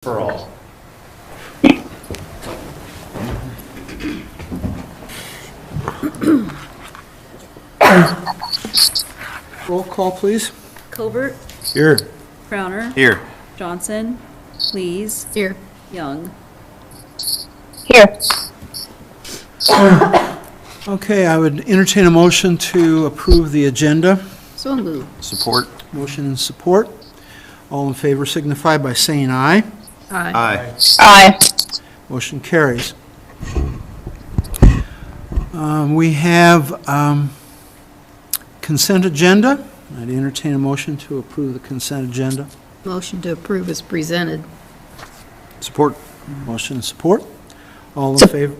For all. Roll call, please. Covert, Here. Crowner, Here. Johnson, Lees, Here. Young. Here. Okay, I would entertain a motion to approve the agenda. So moved. Support. Motion and support. All in favor signify by saying aye. Aye. Aye. Motion carries. We have consent agenda. I'd entertain a motion to approve the consent agenda. Motion to approve is presented. Support. Motion and support. All in Sup- favor,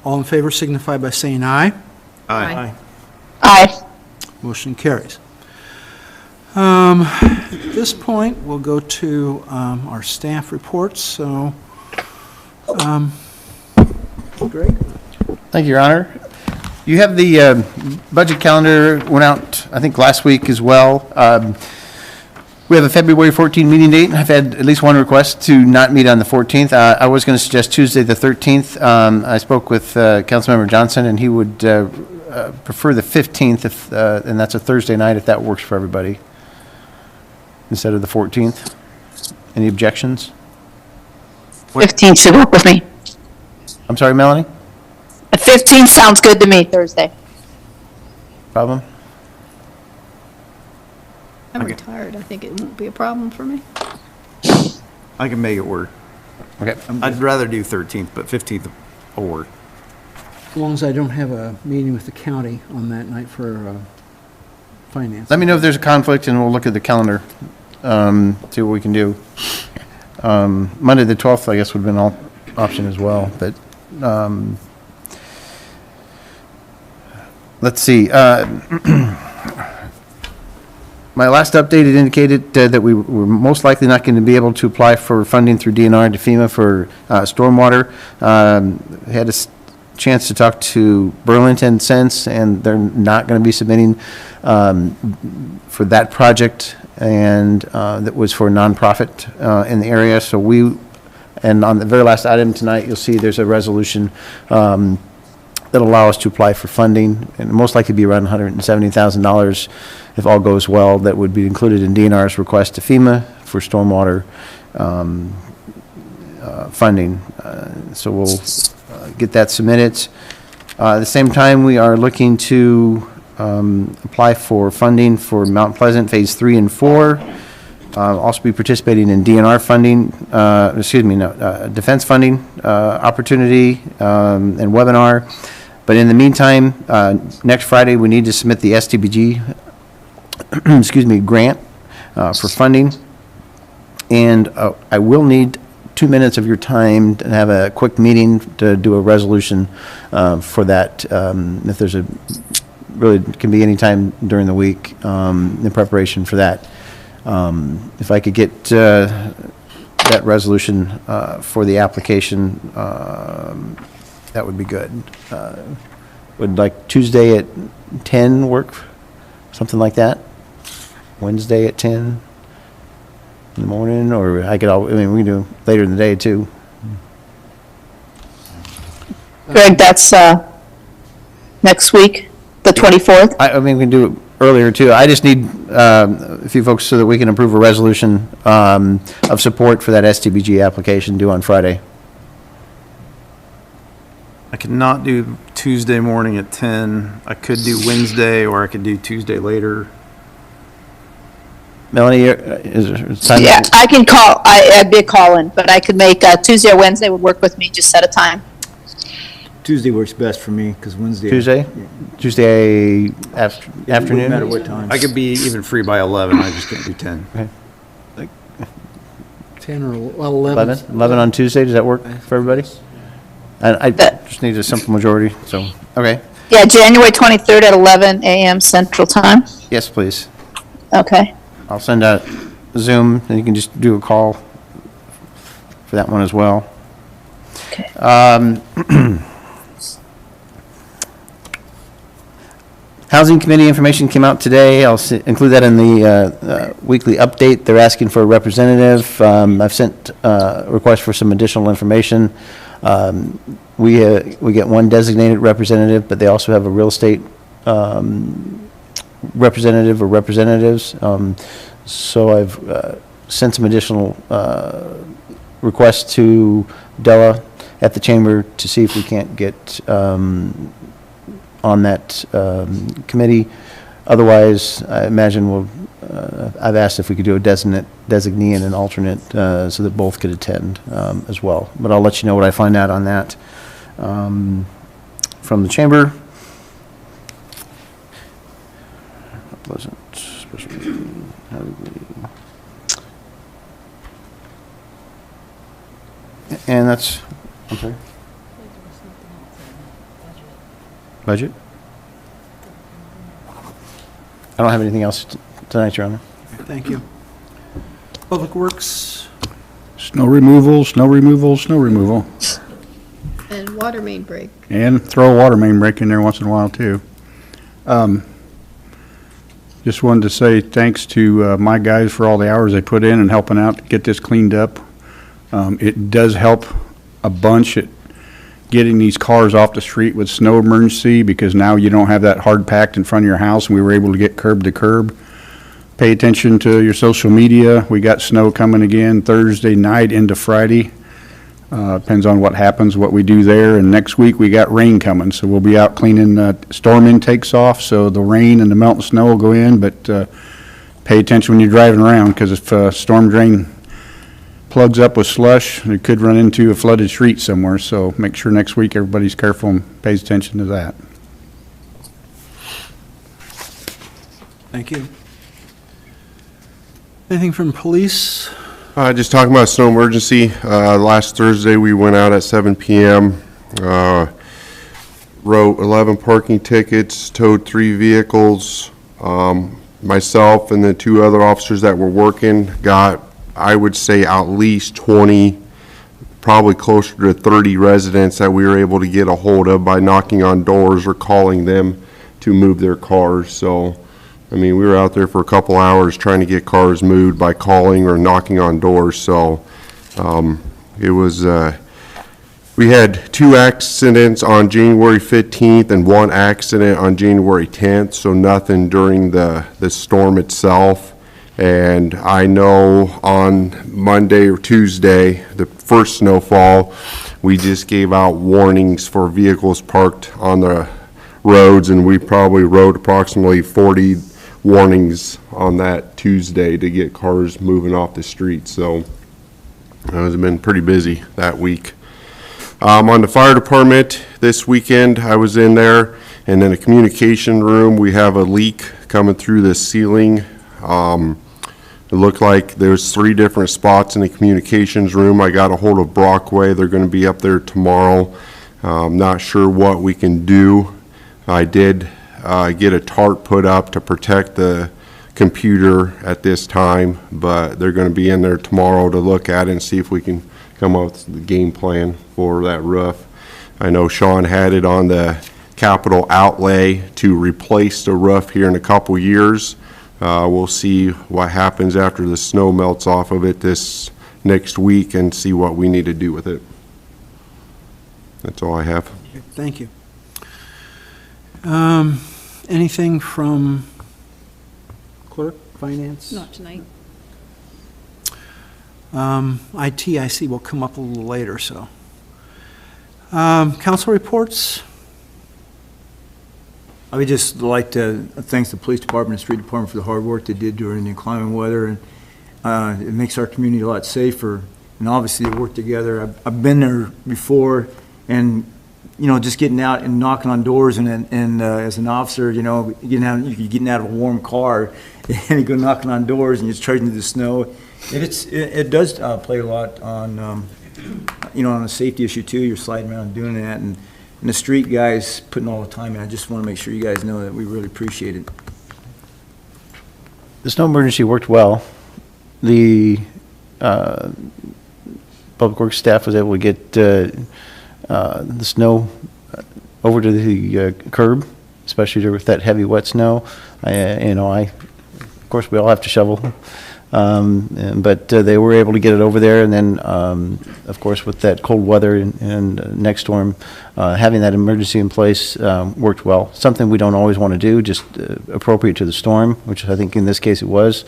all in favor signify by saying aye. Aye. Aye. Motion carries. At this point, we'll go to our staff reports, so, Greg? Thank you, Your Honor. You have the budget calendar went out, I think, last week as well. We have a February 14 meeting date. I've had at least one request to not meet on the 14th. I was going to suggest Tuesday, the 13th. I spoke with Councilmember Johnson, and he would prefer the 15th, if, and that's a Thursday night, if that works for everybody, instead of the 14th. Any objections? 15th should work with me. I'm sorry, Melanie? The 15th sounds good to me, Thursday. Problem? I'm retired. I think it won't be a problem for me. I can make it work. Okay. I'd rather do 13th, but 15th will work. As long as I don't have a meeting with the county on that night for finance. Let me know if there's a conflict, and we'll look at the calendar, see what we can do. Monday, the 12th, I guess, would have been an option as well, but let's see. My last update, it indicated that we were most likely not going to be able to apply for funding through DNR to FEMA for stormwater. Had a chance to talk to Burlington since, and they're not going to be submitting for that project, and that was for a nonprofit in the area. So and on the very last item tonight, you'll see there's a resolution that'll allow us to apply for funding, and most likely be around $170,000 if all goes well. That would be included in DNR's request to FEMA for stormwater funding. So we'll get that submitted. At the same time, we are looking to apply for funding for Mount Pleasant Phase 3 and 4. Also be participating in DNR funding, defense funding opportunity and webinar. But in the meantime, next Friday, we need to submit the STBG grant for funding. And I will need 2 minutes of your time to have a quick meeting to do a resolution for that. If there's really can be any time during the week in preparation for that. If I could get that resolution for the application, that would be good. Would like Tuesday at 10 work? Something like that? Wednesday at 10 in the morning? Or we can do later in the day too. Greg, that's next week, the 24th. We can do it earlier too. I just need a few folks so that we can approve a resolution of support for that STBG application due on Friday. I could not do Tuesday morning at 10. I could do Wednesday, or I could do Tuesday later. Melanie, is there time? Yeah, I can call, I'd be a call-in, but I could make Tuesday or Wednesday would work with me, just set a time. Tuesday works best for me, because Wednesday... Tuesday? Tuesday afternoon? No matter what time. I could be even free by 11. I just can't do 10. Okay. 10 or, well, 11. 11 on Tuesday, does that work for everybody? I just need a simple majority, so, okay. Yeah, January 23rd at 11 a.m. Central Time. Yes, please. Okay. I'll send out Zoom, and you can just do a call for that one as well. Okay. Housing Committee information came out today. I'll include that in the weekly update. They're asking for a representative. I've sent a request for some additional information. We get one designated representative, but they also have a real estate representative or representatives. So I've sent some additional requests to Della at the chamber to see if we can't get on that committee. Otherwise, I imagine I've asked if we could do a designee and an alternate so that both could attend as well. But I'll let you know what I find out on that from the chamber. Pleasant special meeting. How did we- And that's, I'm sorry? Budget? I don't have anything else tonight, Your Honor. Thank you. Public Works, Snow removal, snow removal, snow removal. And water main break. And throw a water main break in there once in a while, too. Just wanted to say thanks to my guys for all the hours they put in and helping out to get this cleaned up. It does help a bunch at getting these cars off the street with snow emergency, because now you don't have that hard packed in front of your house, and we were able to get curb to curb. Pay attention to your social media. We got snow coming again Thursday night into Friday. Depends on what happens, what we do there. And next week we got rain coming, so we'll be out cleaning storm intakes off, so the rain and the melting snow will go in. But pay attention when you're driving around, because if storm drain plugs up with slush, it could run into a flooded street somewhere. So make sure next week everybody's careful and pays attention to that. thank you. Anything from police? Just talking about snow emergency. Last Thursday, we went out at 7 p.m., wrote 11 parking tickets, towed 3 vehicles. Myself and the 2 other officers that were working got, I would say, at least 20, probably closer to 30 residents that we were able to get a hold of by knocking on doors or calling them to move their cars. So, I mean, we were out there for a couple hours trying to get cars moved by calling or knocking on doors. So it was, we had 2 accidents on January 15th and 1 accident on January 10th, so nothing during the storm itself. And I know on Monday or Tuesday, the first snowfall, we just gave out warnings for vehicles parked on the roads, and we probably wrote approximately 40 warnings on that Tuesday to get cars moving off the street. So it's been pretty busy that week. On the fire department this weekend, I was in there, and in the communication room, we have a leak coming through the ceiling. It looked like there's 3 different spots in the communications room. I got a hold of Brockway. They're going to be up there tomorrow. I'm not sure what we can do. I did get a tarp put up to protect the computer at this time, but they're going to be in there tomorrow to look at it and see if we can come up with the game plan for that roof. I know Sean had it on the capital outlay to replace the roof here in a couple years. We'll see what happens after the snow melts off of it this next week and see what we need to do with it. That's all I have. Okay, thank you. Anything from clerk, finance? Not tonight. IT, I see, will come up a little later, so. Council reports? I would just like to thank the police department and street department for the hard work they did during the inclement weather, and it makes our community a lot safer. And obviously, they work together. I've been there before, and you know, just getting out and knocking on doors, and as an officer, you know, getting out of a warm car, and you go knocking on doors, and you're trudging through the snow. And it does play a lot on, you know, on a safety issue too. You're sliding around doing that, and the street guys putting all the time in. I just want to make sure you guys know that we really appreciate it. The snow emergency worked well. The Public Works staff was able to get the snow over to the curb especially with that heavy wet snow. Of course, we all have to shovel. But they were able to get it over there, and then, of course, with that cold weather and next storm, having that emergency in place worked well. Something we don't always want to do, just appropriate to the storm, which I think in this case it was.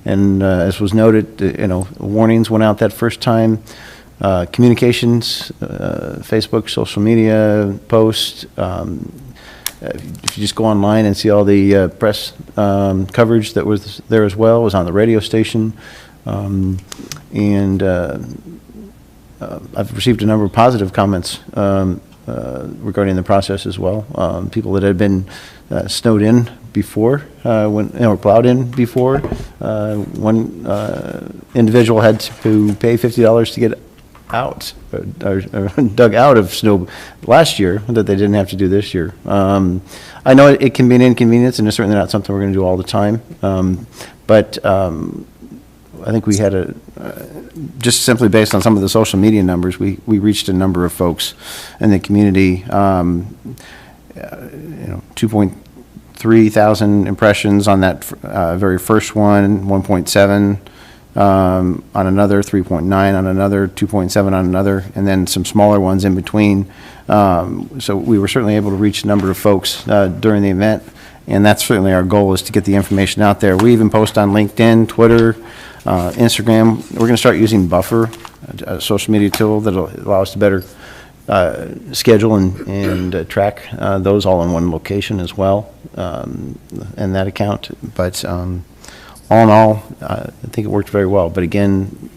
And as was noted, warnings went out that first time. Communications, Facebook, social media posts. If you just go online and see all the press coverage that was there as well, it was on the radio station. I've received a number of positive comments regarding the process as well. People that had been snowed in before, or plowed in before. One individual had to pay $50 to get out, or dug out of snow last year that they didn't have to do this year. I know it can be an inconvenience, and it's certainly not something we're going to do all the time. But I think we had just simply based on some of the social media numbers, we reached a number of folks in the community. 2.3 thousand impressions on that very first one, 1.7 on another, 3.9 on another, 2.7 on another, and then some smaller ones in between. So we were certainly able to reach a number of folks during the event, and that's certainly our goal, is to get the information out there. We even post on LinkedIn, Twitter, Instagram. We're going to start using Buffer, a social media tool that will allow us to better schedule and track those all in one location as well, and that account. But all in all, I think it worked very well. But again,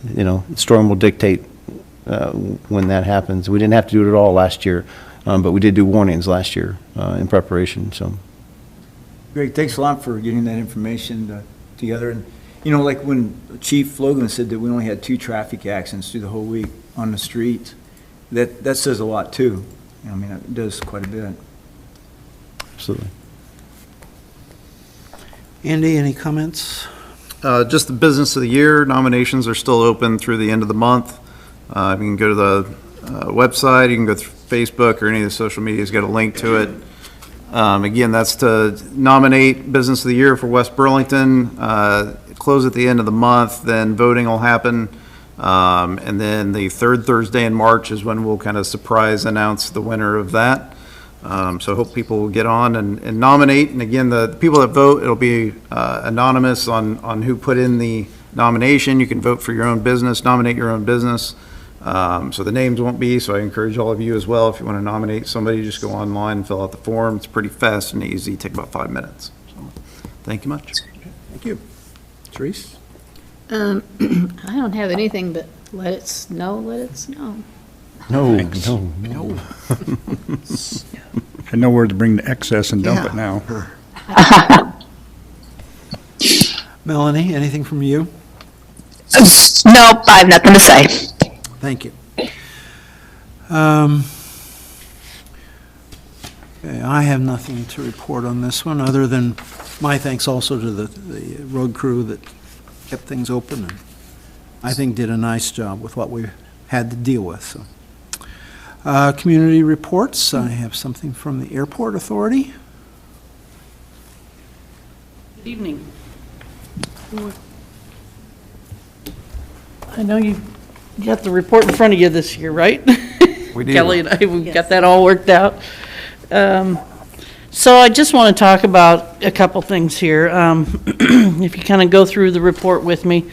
the storm will dictate when that happens. We didn't have to do it at all last year, but we did do warnings last year in preparation. So, Great, thanks a lot for getting that information together. And like when Chief Logan said that we only had 2 traffic accidents through the whole week on the street, that says a lot too. I mean, it does quite a bit. absolutely. Andy, any comments? Just the business of the year, nominations are still open through the end of the month. You can go to the website, you can go through Facebook or any of the social media's got a link to it. Again, that's to nominate business of the year for West Burlington. Close at the end of the month, then voting will happen. And then the third Thursday in March is when we'll kind of surprise announce the winner of that. So I hope people will get on and nominate. And again, the people that vote, it'll be anonymous on who put in the nomination. You can vote for your own business, nominate your own business. So the names won't be, so I encourage all of you as well, if you want to nominate somebody, just go online and fill out the form. It's pretty fast and easy, take about 5 minutes. So, thank you much. Thank you. Therese? I don't have anything but let it snow, let it snow. No. I know where to bring the excess and dump it now. Melanie, anything from you? Nope, I have nothing to say. Thank you. Okay, I have nothing to report on this one, other than my thanks also to the road crew that kept things open, and I think did a nice job with what we had to deal with. So, community reports. I have something from the Airport Authority. Good evening. I know you got the report in front of you this year, right? We do. Kelly and I, we've got that all worked out. So I just want to talk about a couple things here. If you kind of go through the report with me.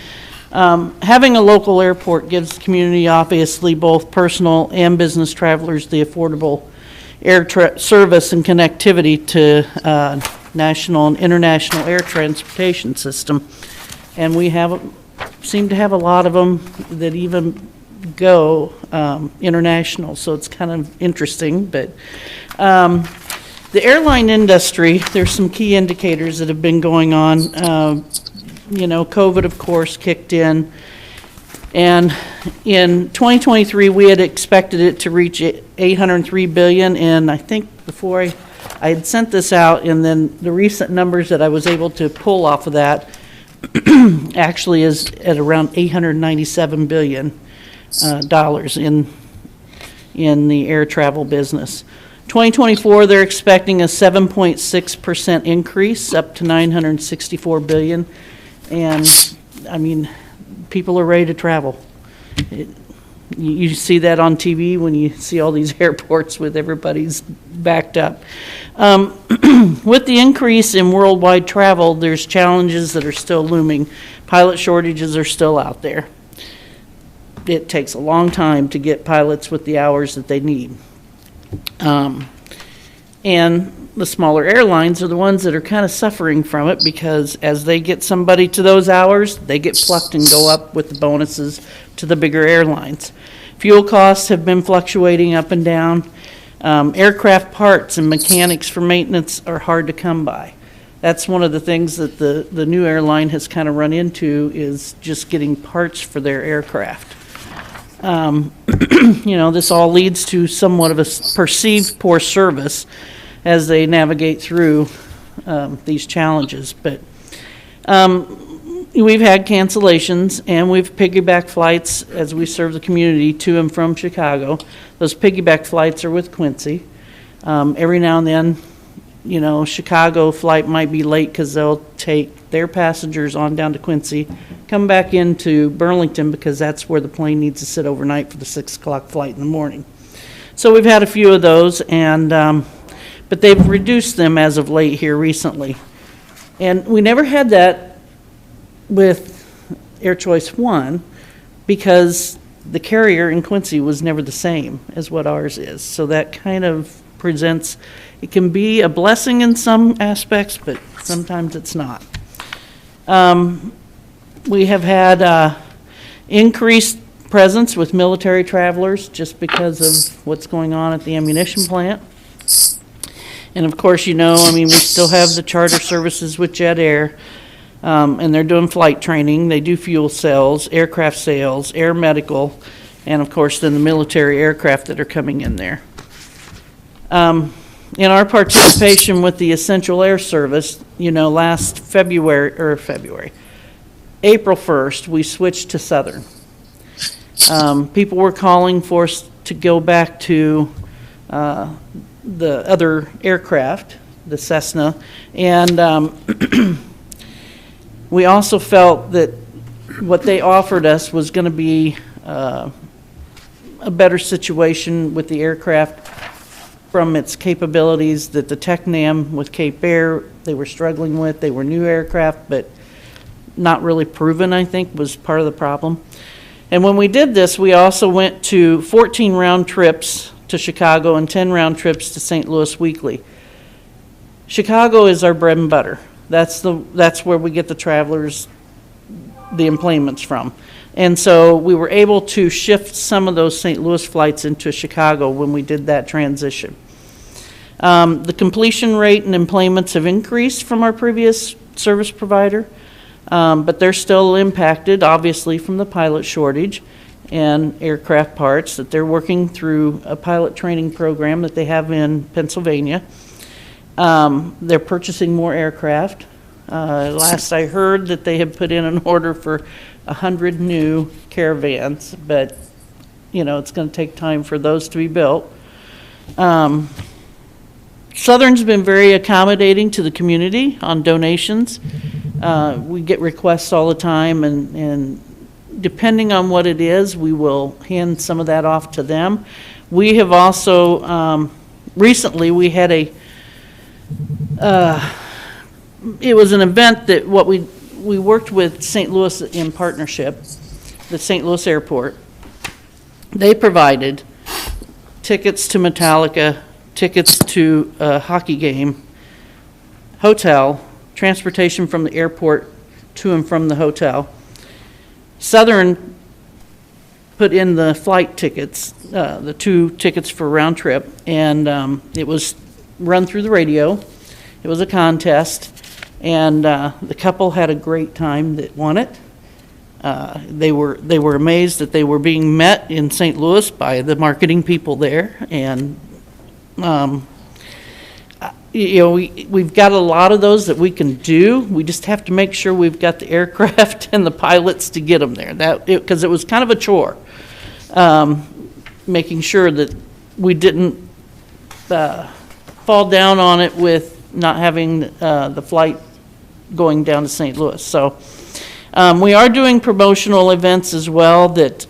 Having a local airport gives the community, obviously, both personal and business travelers the affordable air service and connectivity to national and international air transportation system. And we seem to have a lot of them that even go international, so it's kind of interesting. But the airline industry, there's some key indicators that have been going on. COVID, of course, kicked in. And in 2023, we had expected it to reach $803 billion. And I think before I had sent this out, and then the recent numbers that I was able to pull off of that actually is at around $897 billion dollars in the air travel business. 2024, they're expecting a 7.6% increase, up to $964 billion. And, I mean, people are ready to travel. You see that on TV when you see all these airports with everybody's backed up. With the increase in worldwide travel, there's challenges that are still looming. Pilot shortages are still out there. It takes a long time to get pilots with the hours that they need. And the smaller airlines are the ones that are kind of suffering from it, because as they get somebody to those hours, they get plucked and go up with the bonuses to the bigger airlines. Fuel costs have been fluctuating up and down. Aircraft parts and mechanics for maintenance are hard to come by. That's one of the things that the new airline has kind of run into, is just getting parts for their aircraft. You know, this all leads to somewhat of a perceived poor service as they navigate through these challenges. But we've had cancellations, and we've piggyback flights as we serve the community to and from Chicago. Those piggyback flights are with Quincy. Every now and then, you know, Chicago flight might be late because they'll take their passengers on down to Quincy, come back into Burlington, because that's where the plane needs to sit overnight for the 6 o'clock flight in the morning. So we've had a few of those, and but they've reduced them as of late here recently. And we never had that with Air Choice 1, because the carrier in Quincy was never the same as what ours is. So that kind of presents, it can be a blessing in some aspects, but sometimes it's not. We have had increased presence with military travelers just because of what's going on at the ammunition plant. And of course, you know, I mean, we still have the charter services with Jet Air, and they're doing flight training. They do fuel sales, aircraft sales, air medical, and of course, then the military aircraft that are coming in there. In our participation with the Essential Air Service, you know, last April 1st, we switched to Southern. People were calling for us to go back to the other aircraft, the Cessna, and we also felt that what they offered us was going to be a better situation with the aircraft from its capabilities that the TechNam with Cape Air, they were struggling with. They were new aircraft, but not really proven, I think, was part of the problem. And when we did this, we also went to 14 round trips to Chicago and 10 round trips to St. Louis weekly. Chicago is our bread and butter. That's where we get the travelers, the employments from. And so we were able to shift some of those St. Louis flights into Chicago when we did that transition. The completion rate and employments have increased from our previous service provider, but they're still impacted, obviously, from the pilot shortage and aircraft parts, that they're working through a pilot training program that they have in Pennsylvania. They're purchasing more aircraft. Last I heard that they had put in an order for 100 new Caravans, but, you know, it's going to take time for those to be built. Southern's been very accommodating to the community on donations. We get requests all the time, and depending on what it is, we will hand some of that off to them. We have also, recently we had it was an event that we worked with St. Louis in partnership, the St. Louis Airport. They provided tickets to Metallica, tickets to a hockey game, hotel, transportation from the airport to and from the hotel. Southern put in the flight tickets, the 2 tickets for round trip, and it was run through the radio. It was a contest, and the couple had a great time that won it. They were amazed that they were being met in St. Louis by the marketing people there, and you know, we've got a lot of those that we can do. We just have to make sure we've got the aircraft and the pilots to get them there. Because it was kind of a chore, making sure that we didn't fall down on it with not having the flight going down to St. Louis. So we are doing promotional events as well that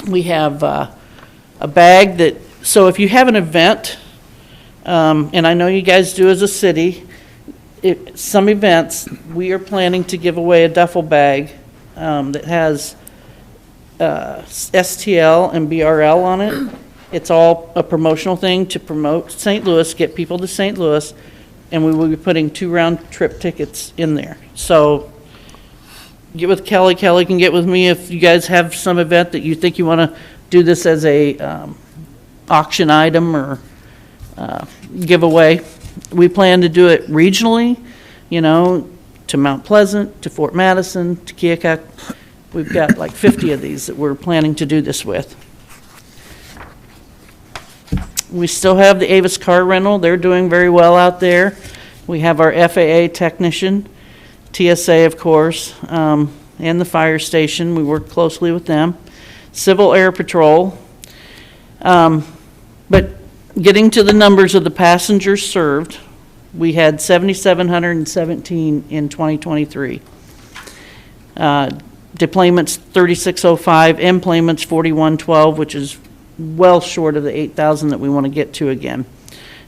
we have a bag that, so if you have an event, and I know you guys do as a city, some events, we are planning to give away a duffel bag that has STL and BRL on it. It's all a promotional thing to promote St. Louis, get people to St. Louis, and we will be putting 2 round-trip tickets in there. So get with Kelly. Kelly can get with me if you guys have some event that you think you want to do this as a auction item or giveaway. We plan to do it regionally, you know, to Mount Pleasant, to Fort Madison, to Keokuk. We've got like 50 of these that we're planning to do this with. We still have the Avis car rental. They're doing very well out there. We have our FAA technician, TSA, of course, and the fire station. We work closely with them. Civil Air Patrol. But getting to the numbers of the passengers served, we had 7,717 in 2023. Deployments 3605, enplanements 4112, which is well short of the 8,000 that we want to get to again.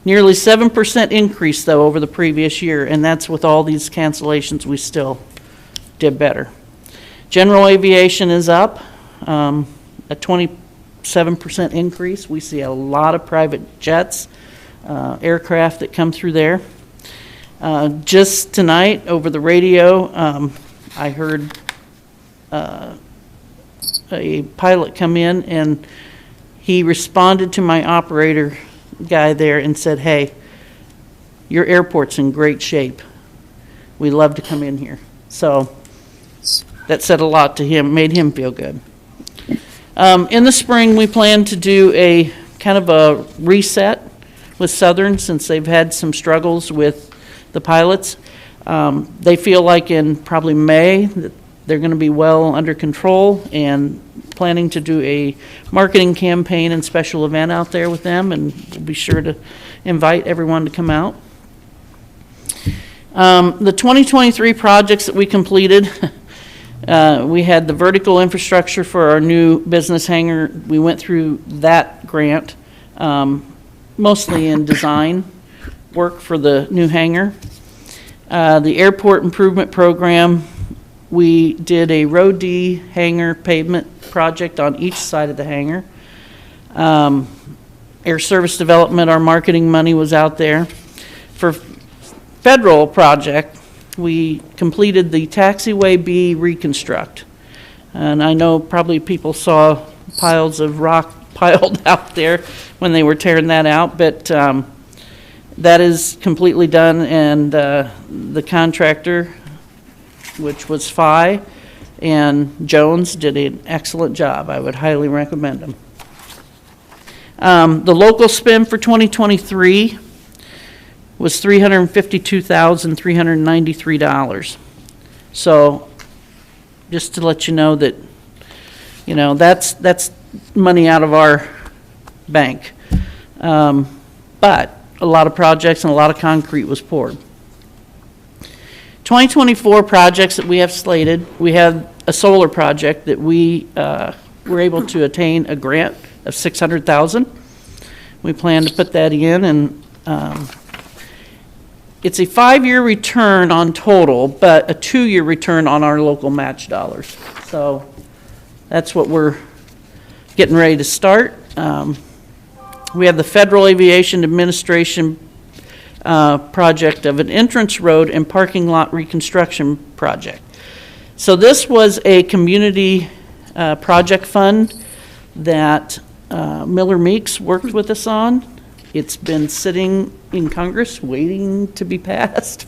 Nearly 7% increase, though, over the previous year, and that's with all these cancellations, we still did better. General aviation is up, a 27% increase. We see a lot of private jets, aircraft that come through there. Just tonight, over the radio, I heard a pilot come in, and he responded to my operator guy there and said, "Hey, your airport's in great shape. We love to come in here." So that said a lot to him, made him feel good. In the spring, we plan to do a kind of a reset with Southern since they've had some struggles with the pilots. They feel like in probably May that they're going to be well under control, and planning to do a marketing campaign and special event out there with them, and we'll be sure to invite everyone to come out. The 2023 projects that we completed, we had the vertical infrastructure for our new business hangar. We went through that grant, mostly in design work for the new hangar. The airport improvement program, we did a Road D hangar pavement project on each side of the hangar. Air service development, our marketing money was out there. For federal project, we completed the taxiway B reconstruct. And I know probably people saw piles of rock piled out there when they were tearing that out, but that is completely done, and the contractor, which was Phi and Jones, did an excellent job. I would highly recommend them. The local spend for 2023 was $352,393. So just to let you know that, you know, that's money out of our bank. But a lot of projects and a lot of concrete was poured. 2024 projects that we have slated, we have a solar project that we were able to attain a grant of $600,000. We plan to put that in, and it's a 5-year return on total, but a 2-year return on our local match dollars. So that's what we're getting ready to start. We have the Federal Aviation Administration project of an entrance road and parking lot reconstruction project. So this was a community project fund that Miller Meeks worked with us on. It's been sitting in Congress waiting to be passed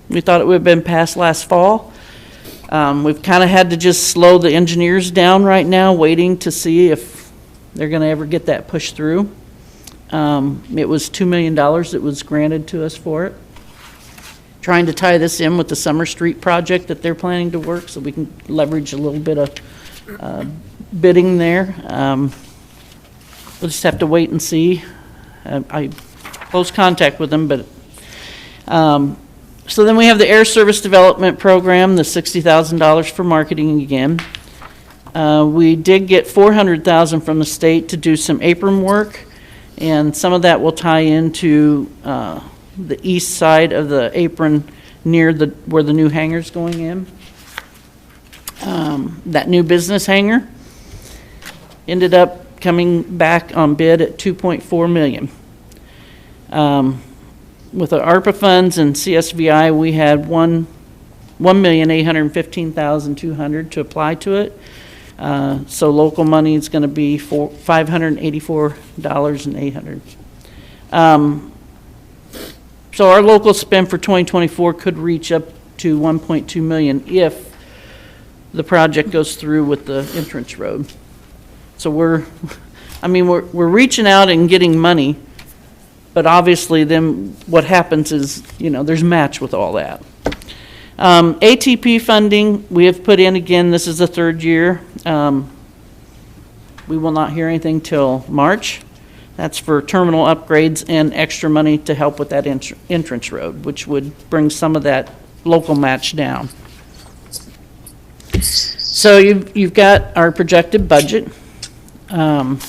we thought it would have been passed last fall. We've kind of had to just slow the engineers down right now, waiting to see if they're going to ever get that pushed through. It was $2 million that was granted to us for it. Trying to tie this in with the Summer Street project that they're planning to work, so we can leverage a little bit of bidding there. we'll just have to wait and see. I close contact with them, but, so then we have the Air Service Development Program, the $60,000 for marketing again. We did get $400,000 from the state to do some apron work, and some of that will tie into the east side of the apron near where the new hangar's going in. That new business hangar ended up coming back on bid at $2.4 million. With the ARPA funds and CSVI, we had $1,815,200 to apply to it. So local money is going to be $584,800. So our local spend for 2024 could reach up to $1.2 million if the project goes through with the entrance road. So we're reaching out and getting money, but obviously then what happens is, there's match with all that. ATP funding, we have put in again, this is the third year. We will not hear anything till March. That's for terminal upgrades and extra money to help with that entrance road, which would bring some of that local match down. So you've got our projected budget and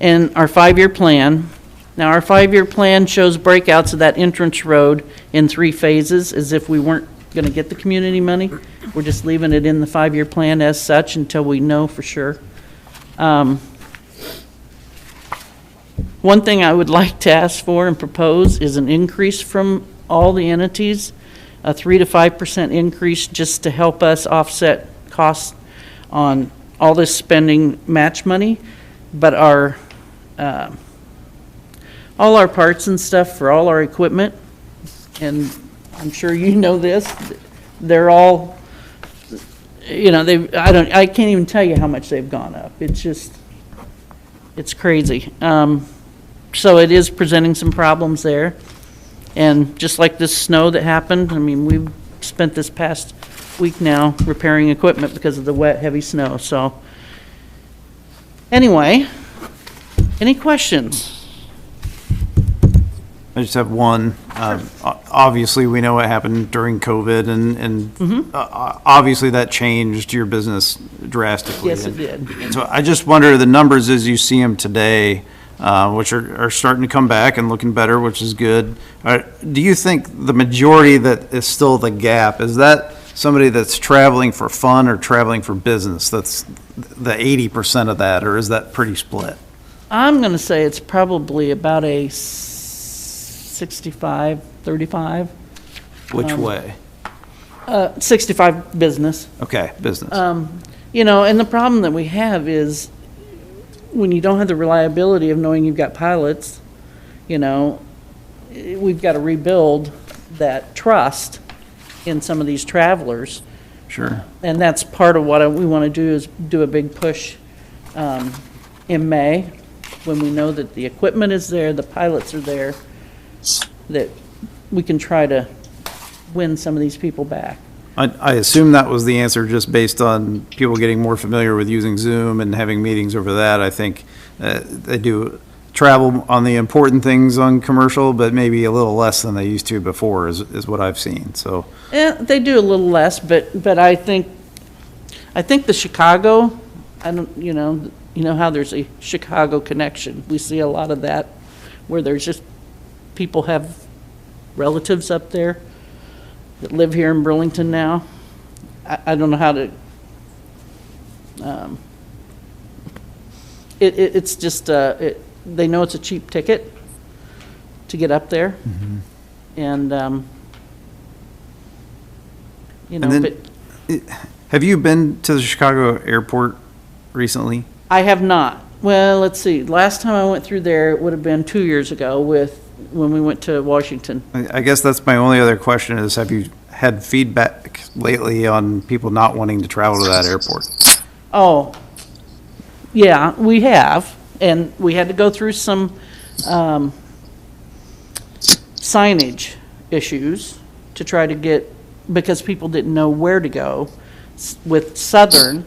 our 5-year plan. Now, our 5-year plan shows breakouts of that entrance road in 3 phases, as if we weren't going to get the community money. We're just leaving it in the 5-year plan as such until we know for sure. One thing I would like to ask for and propose is an increase from all the entities, a 3 to 5% increase, just to help us offset costs on all this spending match money. But all our parts and stuff for all our equipment, and I'm sure you know this, they're all, I can't even tell you how much they've gone up. It's crazy. So it is presenting some problems there. And just like this snow that happened, we've spent this past week now repairing equipment because of the wet, heavy snow. So anyway, any questions? I just have one. Obviously, we know what happened during COVID, and obviously that changed your business drastically. Yes, it did. And so I just wonder, the numbers as you see them today, which are starting to come back and looking better, which is good. Do you think the majority that is still the gap, is that somebody that's traveling for fun or traveling for business? That's the 80% of that, or is that pretty split? I'm going to say it's probably about a 65-35. Which way? 65 business. Okay, business. And the problem that we have is when you don't have the reliability of knowing you've got pilots, we've got to rebuild that trust in some of these travelers. Sure. And that's part of what we want to do, is do a big push in May, when we know that the equipment is there, the pilots are there, that we can try to win some of these people back. I assume that was the answer, just based on people getting more familiar with using Zoom and having meetings over that. I think they do travel on the important things on commercial, but maybe a little less than they used to before, is what I've seen. So Yeah, they do a little less, but I think the Chicago, you know how there's a Chicago connection. We see a lot of that where there's just people have relatives up there that live here in Burlington now. I don't know how to, it's just, they know it's a cheap ticket to get up there. And, And then, have you been to the Chicago airport recently? I have not. Well, let's see. Last time I went through there, it would have been 2 years ago when we went to Washington. I guess that's my only other question is, have you had feedback lately on people not wanting to travel to that airport? Oh, yeah, we have. And we had to go through some signage issues to try to get, because people didn't know where to go with Southern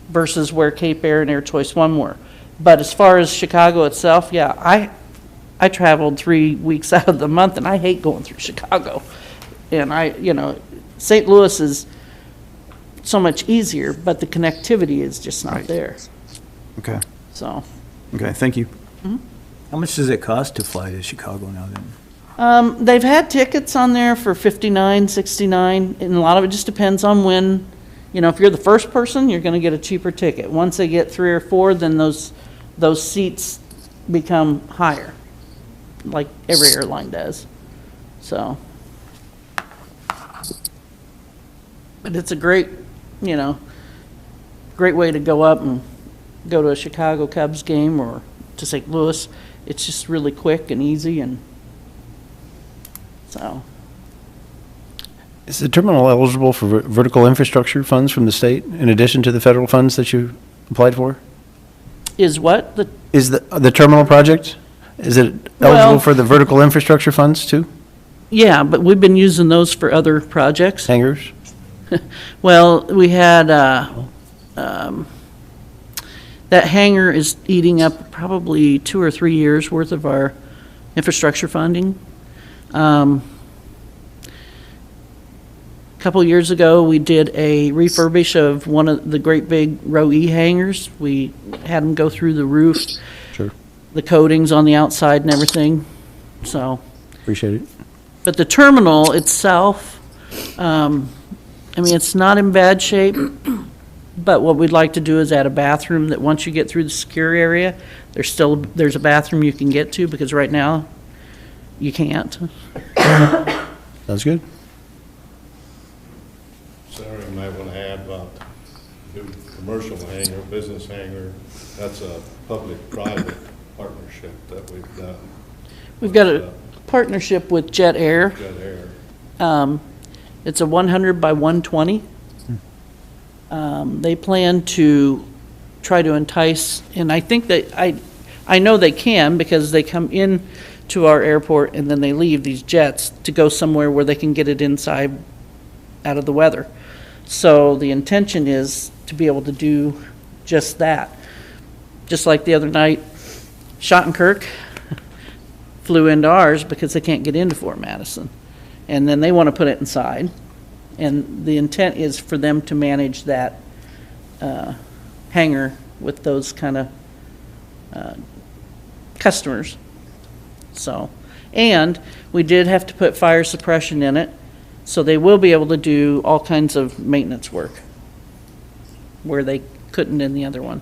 versus where Cape Air and Air Choice One were. But as far as Chicago itself, yeah, I traveled 3 weeks out of the month, and I hate going through Chicago. And St. Louis is so much easier, but the connectivity is just not Right. there, Okay, so. okay, thank you. How much does it cost to fly to Chicago now then? They've had tickets on there for $59, $69, and a lot of it just depends on when, if you're the first person, you're gonna get a cheaper ticket. Once they get 3 or 4, then those seats become higher, like every airline does, so. But it's a great way to go up and go to a Chicago Cubs game or to St. Louis. It's just really quick and easy, and so. Is the terminal eligible for vertical infrastructure funds from the state in addition to the federal funds that you applied for? Is what? Is the terminal project, is it Well- eligible for the vertical infrastructure funds too? Yeah, but we've been using those for other projects. Hangars? Well, we had, that hangar is eating up probably 2 or 3 years' worth of our infrastructure funding. A couple years ago, we did a refurbish of one of the great big Row E hangars. We had them go through the roof. Sure. The coatings on the outside and everything, so. Appreciate it. But the terminal itself, it's not in bad shape, but what we'd like to do is add a bathroom that once you get through the secure area, there's a bathroom you can get to, because right now, you can't. Sounds good. Sarah, you might want to add about the new commercial hangar, business hangar. That's a public-private partnership that we've done. We've got a partnership with Jet Air. Jet Air. It's a 100 by 120. They plan to try to entice, and I think that, I know they can, because they come in to our airport and then they leave these jets to go somewhere where they can get it inside out of the weather. So the intention is to be able to do just that. Just like the other night, Schottenkirk flew into ours because they can't get into Fort Madison. And then they want to put it inside. And the intent is for them to manage that hangar with those kind of customers. So, and we did have to put fire suppression in it, so they will be able to do all kinds of maintenance work where they couldn't in the other one.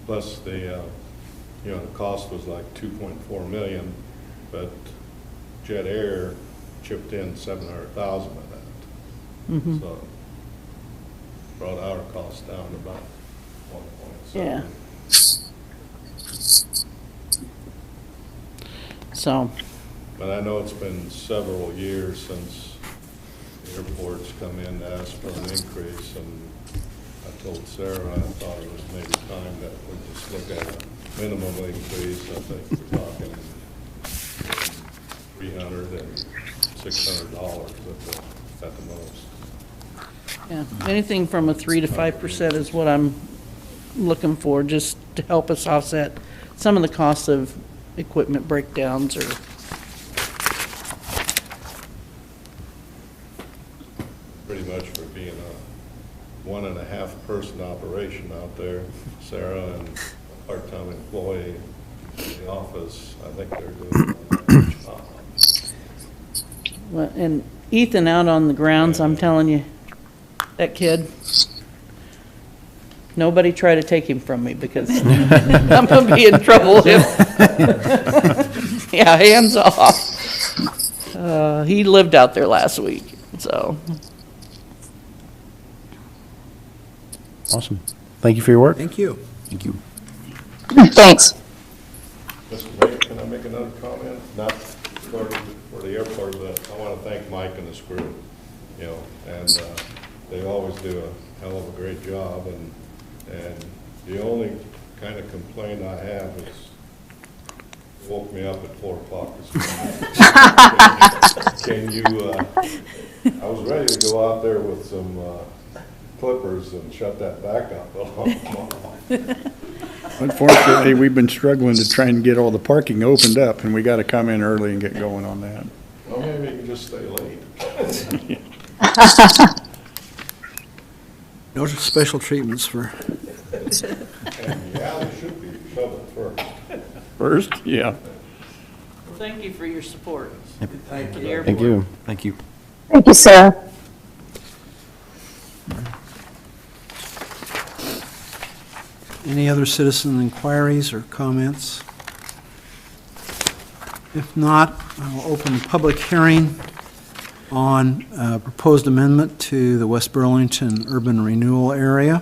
Plus the cost was like 2.4 million, but Jet Air chipped in 700,000 of that. Mhm. So brought our cost down to about 1.7. Yeah. So, But I know it's been several years since the airport's come in to ask for an increase, and I told Sarah I thought it was maybe time that we just look at a minimum increase. I think we're talking $300 and $600 at the most. yeah, anything from a 3 to 5% is what I'm looking for, just to help us offset some of the costs of equipment breakdowns or. Pretty much for being a 1.5 person operation out there, Sarah and a part-time employee in the office, I think they're doing a good job. Well, and Ethan out on the grounds, I'm telling you, that kid, nobody try to take him from me, because I'm gonna be in trouble if, yeah, hands off. He lived out there last week, so. Awesome. Thank you for your work. Thank you. Thank you. Thanks. Mr. Mayor, can I make another comment? Not for the airport, but I want to thank Mike and his crew, and they always do a hell of a great job, and the only kind of complaint I have is woke me up at 4 o'clock this morning. Can you, I was ready to go out there with some clippers and shut that backup off. Unfortunately, we've been struggling to try and get all the parking opened up, and we got to come in early and get going on that. Well, maybe you can just stay late. No special treatments for, And the alley should be shoveled first. First, yeah. Well, thank you for your support. Thank you. Thank you. Thank you, Sarah. any other citizen inquiries or comments? If not, I'll open the public hearing on proposed amendment to the West Burlington Urban Renewal Area.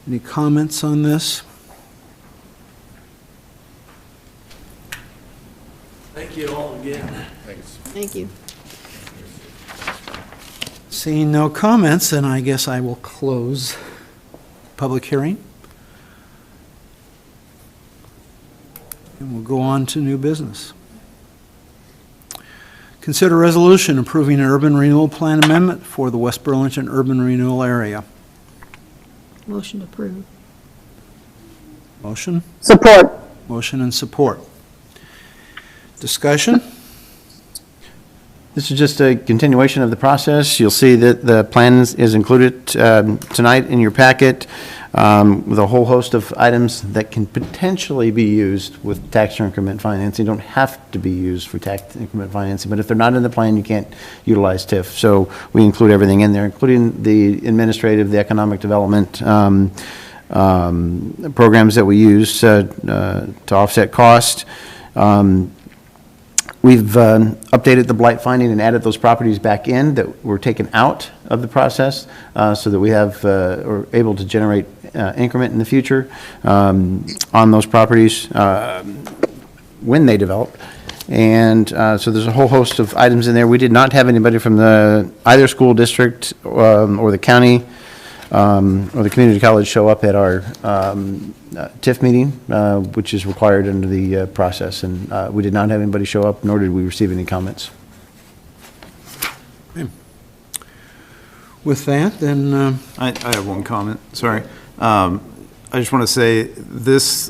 Any comments on this? Thank you all again. Thank you. Seeing no comments, then I guess I will close public hearing. And we'll go on to new business. Consider resolution approving an urban renewal plan amendment for the West Burlington Urban Renewal Area. Motion approved. Motion? Support. Motion and support. Discussion? This is just a continuation of the process. You'll see that the plan is included tonight in your packet with a whole host of items that can potentially be used with tax increment financing. Don't have to be used for tax increment financing, but if they're not in the plan, you can't utilize TIF. So we include everything in there, including the administrative, the economic development programs that we use to offset cost. We've updated the blight finding and added those properties back in that were taken out of the process so that we have, are able to generate increment in the future on those properties when they develop. And so there's a whole host of items in there. We did not have anybody from either school district or the county or the community college show up at our TIF meeting, which is required under the process. And we did not have anybody show up, nor did we receive any comments. With that, then, I have one comment, sorry. I just want to say, this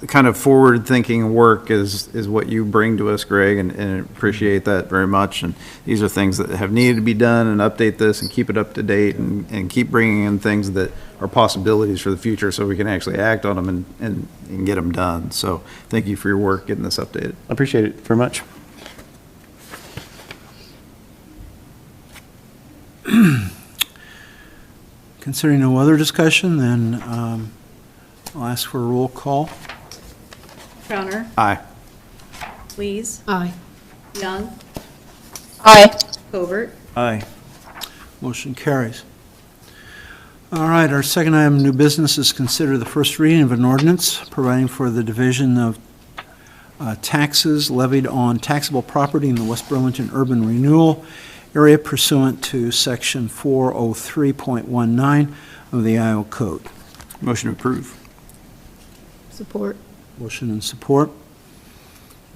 kind of forward-thinking work is what you bring to us, Greg, and appreciate that very much. And these are things that have needed to be done, and update this and keep it up to date, and keep bringing in things that are possibilities for the future so we can actually act on them and get them done. So thank you for your work getting this updated. I appreciate it very much. considering no other discussion, then I'll ask for a roll call. Crowner, Aye. Lees, Aye. Young, Aye. Covert. Aye. Motion carries. All right, our second item of new business is consider the first reading of an ordinance providing for the division of taxes levied on taxable property in the West Burlington Urban Renewal Area pursuant to Section 403.19 of the Iowa Code. Motion to approve. Support. Motion and support.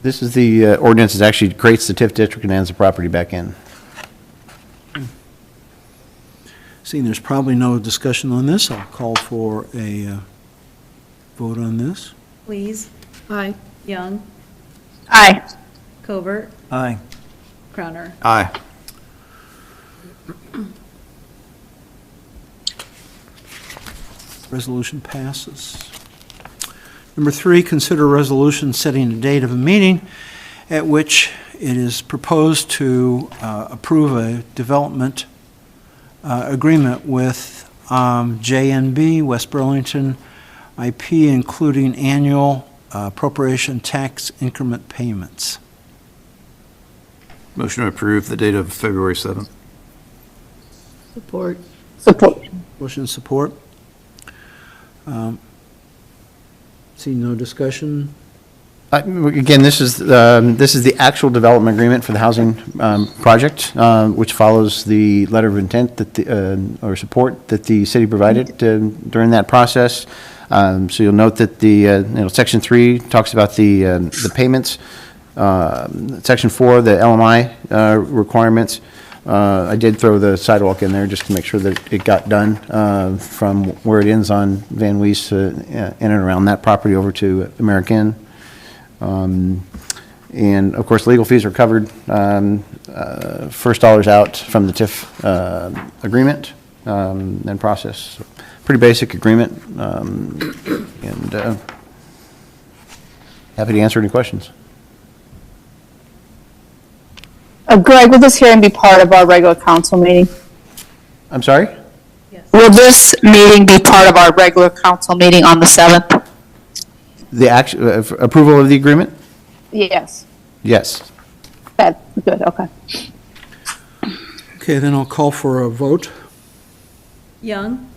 This is the ordinance that actually creates the TIF district and adds the property back in. Seeing there's probably no discussion on this, I'll call for a vote on this. Lees, Aye. Young, Aye. Covert, Aye. Crowner. Aye. Resolution passes. Number 3, consider a resolution setting a date of a meeting at which it is proposed to approve a development agreement with JNB, West Burlington IP, including annual appropriation tax increment payments. Motion to approve the date of February 7th. Support. Support. Motion and support. See no discussion. Again, this is the actual development agreement for the housing project, which follows the letter of intent that or support that the city provided during that process. So you'll note that the Section 3 talks about the payments Section 4, the LMI requirements, I did throw the sidewalk in there just to make sure that it got done from where it ends on Van Wees in and around that property over to American. And of course, legal fees are covered. First dollars out from the TIF agreement and process. Pretty basic agreement. And happy to answer any questions. Greg, will this hearing be part of our regular council meeting? I'm sorry? Will this meeting be part of our regular council meeting on the 7th? The approval of the agreement? Yes. Yes. That's good, okay. Okay, then I'll call for a vote. Young,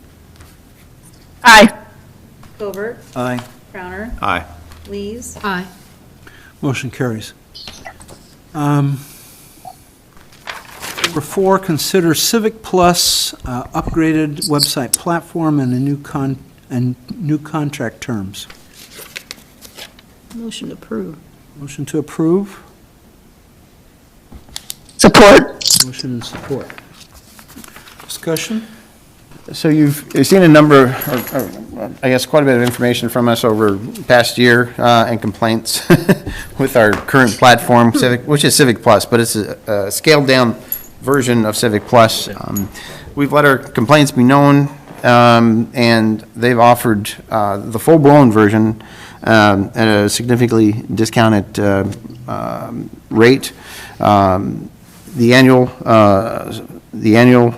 Aye. Covert, Aye. Crowner, Aye. Lees, Aye. Motion carries. Number 4, consider Civic Plus upgraded website platform and new contract terms. Motion approved. Motion to approve. Support. Motion and support. Discussion? So you've seen a number, or I guess quite a bit of information from us over the past year and complaints with our current platform, Civic, which is Civic Plus, but it's a scaled-down version of Civic Plus. We've let our complaints be known, and they've offered the full-blown version at a significantly discounted rate. The annual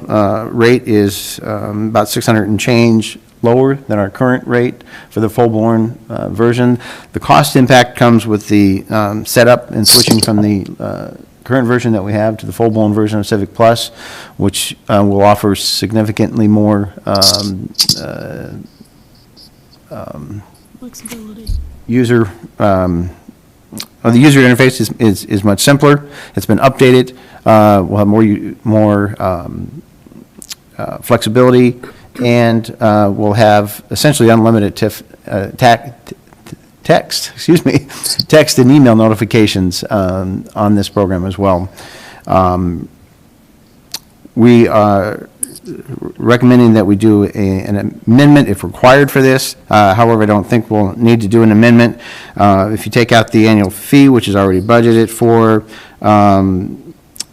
rate is about 600 and change lower than our current rate for the full-blown version. The cost impact comes with the setup and switching from the current version that we have to the full-blown version of Civic Plus, which will offer significantly more Flexibility. user. The user interface is much simpler. It's been updated. We'll have more flexibility, and we'll have essentially unlimited text and email notifications on this program as well. We are recommending that we do an amendment if required for this. However, I don't think we'll need to do an amendment. If you take out the annual fee, which is already budgeted for,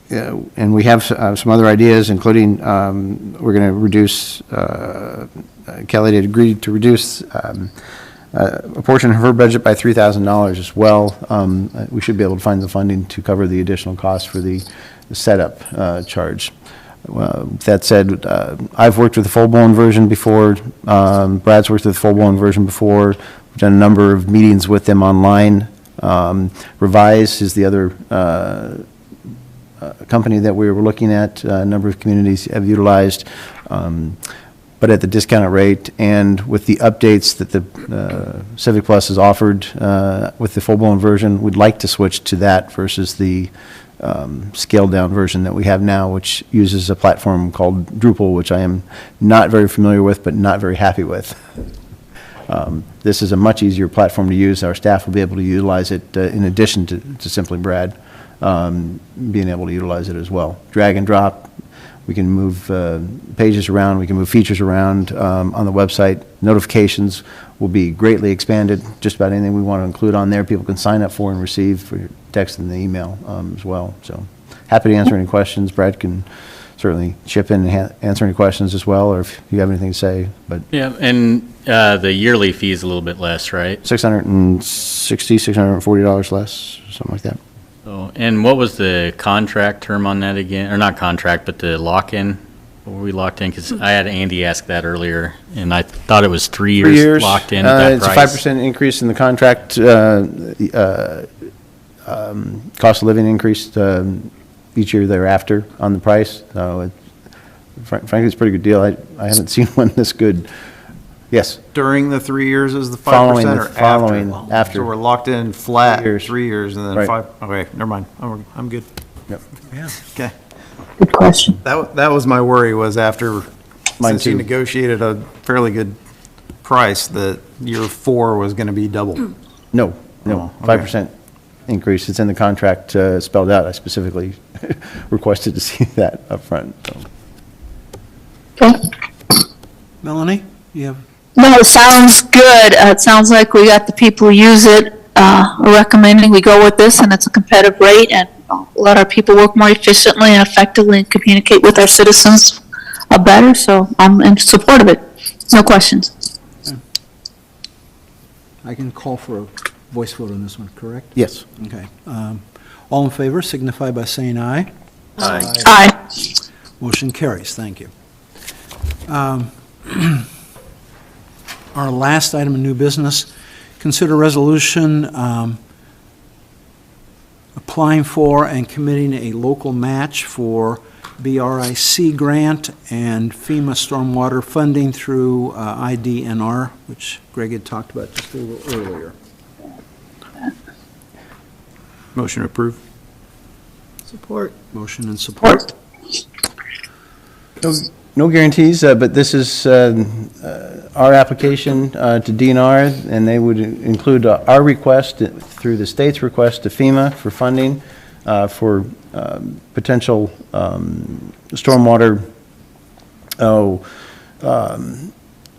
and we have some other ideas, including we're going to reduce, Kelly had agreed to reduce a portion of her budget by $3,000 as well. We should be able to find the funding to cover the additional cost for the setup charge. That said, I've worked with the full-blown version before. Brad's worked with the full-blown version before. We've done a number of meetings with them online. Revise is the other company that we were looking at. A number of communities have utilized, but at the discounted rate, and with the updates that the Civic Plus has offered with the full-blown version, we'd like to switch to that versus the scaled-down version that we have now, which uses a platform called Drupal, which I am not very familiar with, but not very happy with. This is a much easier platform to use. Our staff will be able to utilize it in addition to simply Brad being able to utilize it as well. Drag and drop. We can move pages around. We can move features around on the website. Notifications will be greatly expanded. Just about anything we want to include on there, people can sign up for and receive for your text and the email as well. So happy to answer any questions. Brad can certainly chip in and answer any questions as well, or if you have anything to say. But yeah, and the yearly fee is a little bit less, right? $660, $640 less, something like that. So, and what was the contract term on that again? Or not contract, but the lock-in? What were we locked in? Because I had Andy ask that earlier, and I thought it was 3 years, 3 years locked in at that it's price. It's a 5% increase in the contract, cost of living increase each year thereafter on the price. So frankly, it's a pretty good deal. I haven't seen one this good. Yes. During the 3 years is the 5% Following or the- following after. So we're locked in flat 3 years. 3 years and then Right. 5, okay, never mind. I'm good. Yep. Yeah. Okay. Good question. That was my worry, was after, Mine since you too. negotiated a fairly good price, that year 4 was going to be double. No, Oh, okay. 5%. increase. It's in the contract spelled out. I specifically requested to see that up front. So. Okay. Melanie, you have, No, it sounds good. It sounds like we got the people who use it recommending we go with this, and it's a competitive rate, and let our people work more efficiently and effectively and communicate with our citizens better, so I'm in support of it. No questions. I can call for a voice vote on this one, correct? Yes. Okay. All in favor signify by saying aye. Aye. Motion carries. Thank you. Our last item of new business, consider resolution applying for and committing a local match for BRIC grant and FEMA stormwater funding through IDNR, which Greg had talked about just a little earlier. Motion approved. Support. Motion and support. No guarantees, but this is our application to DNR, and they would include our request through the state's request to FEMA for funding for potential stormwater,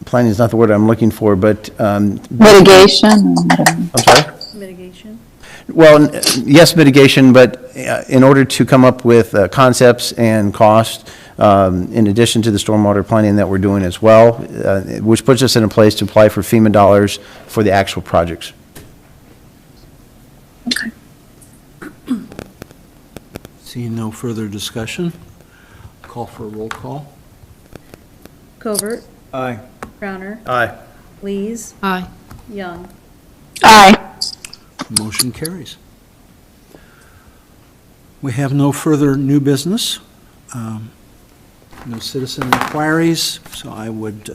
planning is not the word I'm looking for, but. Mitigation. I'm sorry? Mitigation. Well, yes, mitigation, but in order to come up with concepts and cost, in addition to the stormwater planning that we're doing as well, which puts us in a place to apply for FEMA dollars for the actual projects. Okay. Seeing no further discussion, call for a roll call. Covert, Aye. Crowner, Aye. Lees, Aye. Young. Aye. Motion carries. We have no further new business, no citizen inquiries, so I would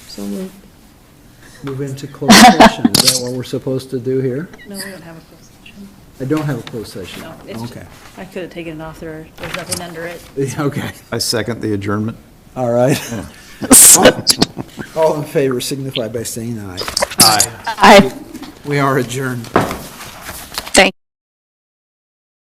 So moved. move into closed session. Is that what we're supposed to do here? No, we don't have a closed session. I don't have a closed session. No, it's just, Okay. I could have taken it off there. There's nothing under it. Yeah, okay, I second the adjournment. all right. All in favor signify by saying aye. Aye. We are adjourned.